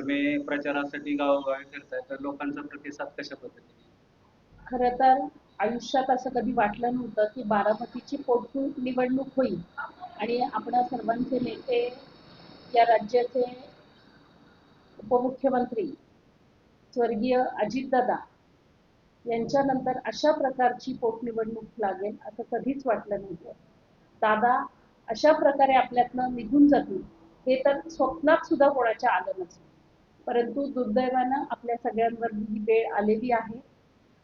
तुम्ही प्रचारासाठी गावोगावी फिरताय तर लोकांचा प्रतिसाद कशा पद्धतीने? खरं तर आयुष्यात असं कधी वाटलं नव्हतं की बारामतीची पोटनिवडणूक होईल आणि आपणा सर्वांचे नेते, या राज्याचे उपमुख्यमंत्री स्वर्गीय अजितदादा यांच्यानंतर अशा प्रकारची पोटनिवडणूक लागेल असं कधीच वाटलं नव्हतं. दादा अशा प्रकारे आपल्यातनं निघून जातील हे तर स्वप्नात सुद्धा कोणाच्या आलं नसेल. परंतु दुर्दैवानं आपल्या सगळ्यांवर ही वेळ आलेली आहे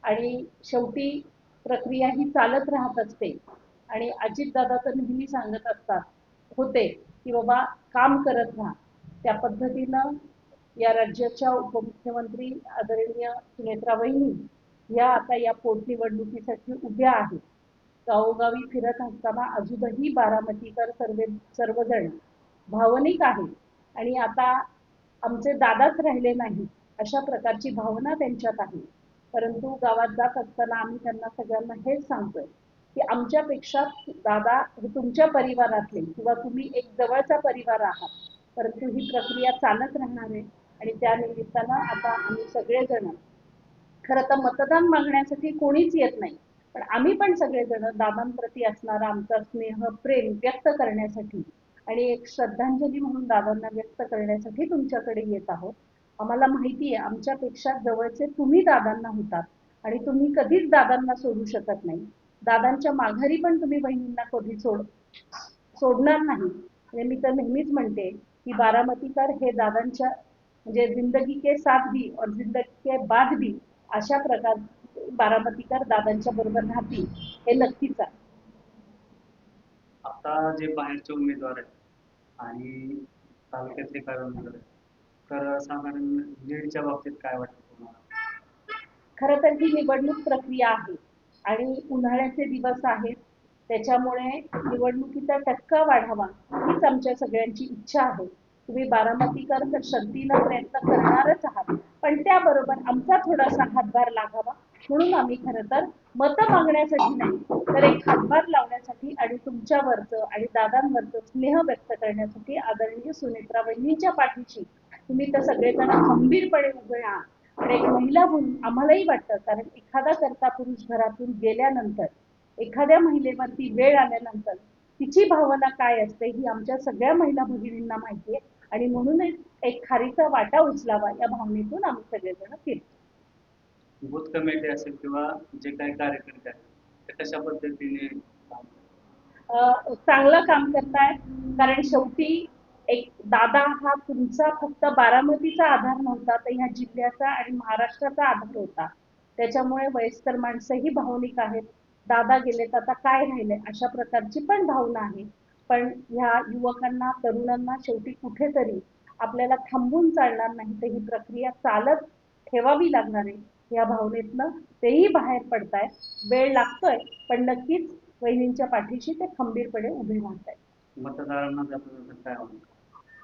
आणि शेवटी प्रक्रिया ही चालत राहत असते. आणि अजितदादा तर नेहमी सांगत असतात होते की बाबा काम करत राहा. त्या पद्धतीनं या राज्याच्या उपमुख्यमंत्री आदरणीय सुनेत्रा वहिनी या आता या पोटनिवडणुकीसाठी उभ्या आहेत. गावोगावी फिरत असताना अजूनही बारामतीकर सर्वजण भावनिक आहेत आणि आता आमचे दादाच राहिले नाही अशा प्रकारची भावना त्यांच्यात आहे. परंतु गावात जात असताना आम्ही त्यांना सगळ्यांना हेच सांगतोय की आमच्यापेक्षा दादा हे तुमच्या परिवारातले किंवा तुम्ही एक जवळचा परिवार आहात. परंतु ही प्रक्रिया चालत राहणार आहे आणि त्या निमित्तानं आता आम्ही सगळेजण खरं तर मतदान मागण्यासाठी कोणीच येत नाही. पण आम्ही पण सगळेजण दादांप्रती असणारा आमचा स्नेह, प्रेम व्यक्त करण्यासाठी आणि एक श्रद्धांजली म्हणून दादांना व्यक्त करण्यासाठी तुमच्याकडे येत आहोत. आम्हाला माहिती आहे आमच्यापेक्षा जवळचे तुम्ही दादांना होतात आणि तुम्ही कधीच दादांना सोडू शकत नाही. दादांच्या माघारी पण तुम्ही बहिणींना कधी सोडणार नाही. म्हणजे मी तर नेहमीच म्हणते की बारामतीकर हे दादांच्या म्हणजे जिंदगी के साथ भी और जिंदगी के बाद भी अशा प्रकार बारामतीकर दादांच्या बरोबर राहतील हे नक्कीच आहे. आता जे बाहेरचे उमेदवार आहेत आणि तालुक्यातले काही उमेदवार आहेत, तर साधारण लीडच्या बाबतीत काय वाटतं तुम्हाला? खरं तर ही निवडणूक प्रक्रिया आहे आणि उन्हाळ्याचे दिवस आहेत. त्याच्यामुळे निवडणुकीचा टक्का वाढावा हीच आमच्या सगळ्यांची इच्छा आहे. तुम्ही बारामतीकर तर शक्तीनं प्रयत्न करणारच आहात, पण त्याबरोबर आमचा थोडासा हातभार लागावा म्हणून आम्ही खरं तर मतं मागण्यासाठी नाही तर एक हातभार लावण्यासाठी आणि तुमच्यावरचं आणि दादांवरचं स्नेह व्यक्त करण्यासाठी आदरणीय सुनेत्रा वहिनींच्या पाठीशी तुम्ही तर सगळेजण खंबीरपणे उभे आहात. आणि एक महिला म्हणून आम्हालाही वाटतं कारण एखादा कर्ता पुरुष घरातून गेल्यानंतर एखाद्या महिलेवरती वेळ आल्यानंतर तिची भावना काय असते ही आमच्या सगळ्या महिला भगिनींना माहिती आहे आणि म्हणूनच एक खारीचा वाटा उचलावा या भावनेतून आम्ही सगळेजण फिरतो. बूथ कमिटी असेल किंवा जे काही कार्यकर्ते आहेत ते कशा पद्धतीने काम चांगलं काम करतायत कारण शेवटी एक दादा हा तुमचा फक्त बारामतीचा आधार नव्हता तर ह्या जिल्ह्याचा आणि महाराष्ट्राचा आधार होता. त्याच्यामुळे वयस्कर माणसंही भावनिक आहेत. दादा गेलेत आता काय राहिले अशा प्रकारची पण भावना आहे. पण ह्या युवकांना तरुणांना शेवटी कुठेतरी आपल्याला थांबून चालणार नाही तर ही प्रक्रिया चालत ठेवावी लागणार आहे या भावनेतनं तेही बाहेर पडतायत. वेळ लागतोय पण नक्कीच वहिनींच्या पाठीशी ते खंबीरपणे उभे राहत आहेत. मतदारांना त्याबद्दल काय वाटतं?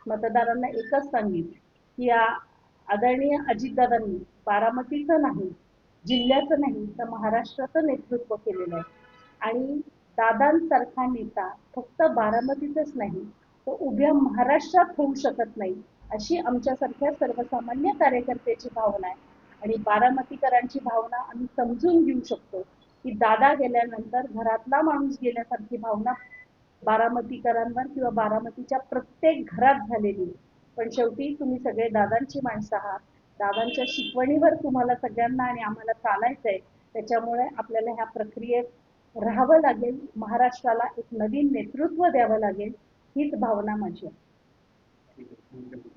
मतदारांना एकच सांगेन की या आदरणीय अजितदादांनी बारामतीचं नाही, जिल्ह्याचं नाही तर महाराष्ट्राचं नेतृत्व केलेलं आहे आणि दादांसारखा नेता फक्त बारामतीतच नाही तो उभ्या महाराष्ट्रात होऊ शकत नाही अशी आमच्यासारख्या सर्वसामान्य कार्यकर्त्याची भावना आहे. आणि बारामतीकरांची भावना आम्ही समजून घेऊ शकतो की दादा गेल्यानंतर घरातला माणूस गेल्यासारखी भावना बारामतीकरांवर किंवा बारामतीच्या प्रत्येक घरात झालेली आहे. पण शेवटी तुम्ही सगळे दादांची माणसं आहात. दादांच्या शिकवणीवर तुम्हाला सगळ्यांना आणि आम्हाला चालायचंय. त्याच्यामुळे आपल्याला ह्या प्रक्रियेत राहावं लागेल. महाराष्ट्राला एक नवीन नेतृत्व द्यावं लागेल हीच भावना माझी आहे. ठीक आहे. थँक्यू.